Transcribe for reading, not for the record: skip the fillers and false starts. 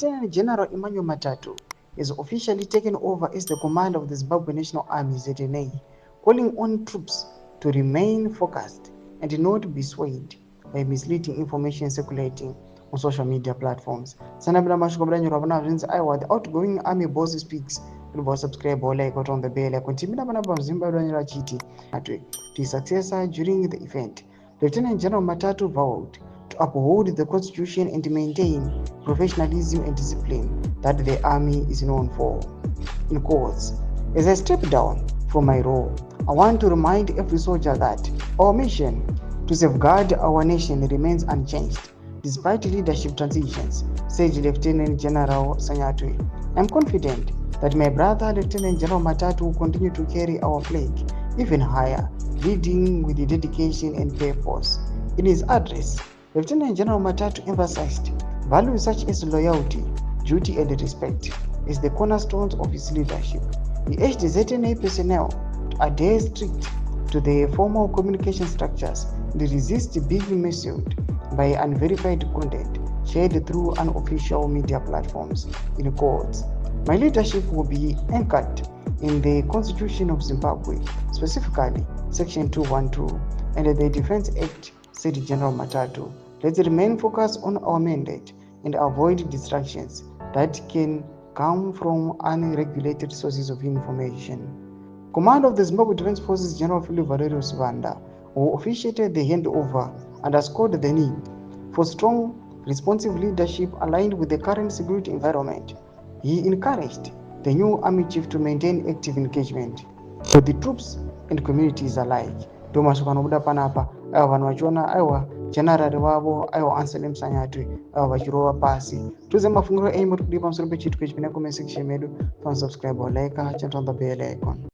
Lieutenant General Emmanuel Matatu is officially taken over as the commander of the Zimbabwe National Army ZNA, calling on troops to remain focused and not be swayed by misleading information circulating on social media platforms. The outgoing army boss speaks. Subscribe or like on the bell icon. To successor during the event, Lieutenant General Matatu vowed to uphold the constitution and maintain professionalism and discipline that the army is known for. In quotes, as I step down from my role, I want to remind every soldier that our mission to safeguard our nation remains unchanged despite leadership transitions, said Lieutenant General Sanyatwe. I am confident that my brother Lieutenant General Matatu will continue to carry our flag even higher, leading with the dedication and purpose. In his address, Lieutenant General Matatu emphasized values such as loyalty, duty, and respect as the cornerstones of his leadership. He urged the ZNA personnel to adhere strict to the formal communication structures and resist being misled by unverified content shared through unofficial media platforms. In quotes, my leadership will be anchored in the Constitution of Zimbabwe, specifically Section 212 and the Defense Act, said General Matatu. Let's remain focused on our mandate and avoid distractions that can come from unregulated sources of information. Commander of the Zimbabwe Defense Forces General Philip Valerio Sivanda, who officiated the handover, underscored the need for strong, responsive leadership aligned with the current security environment. He encouraged the new army chief to maintain active engagement with the troops and communities alike. Thomas Vanobuda Panapa, Vanwachona, Iowa, General Wabo, Iowa Anselm Sanyatwe, Vachirova Pasi. To the Mafungro aim to keep on subscribe or like, on the bell icon.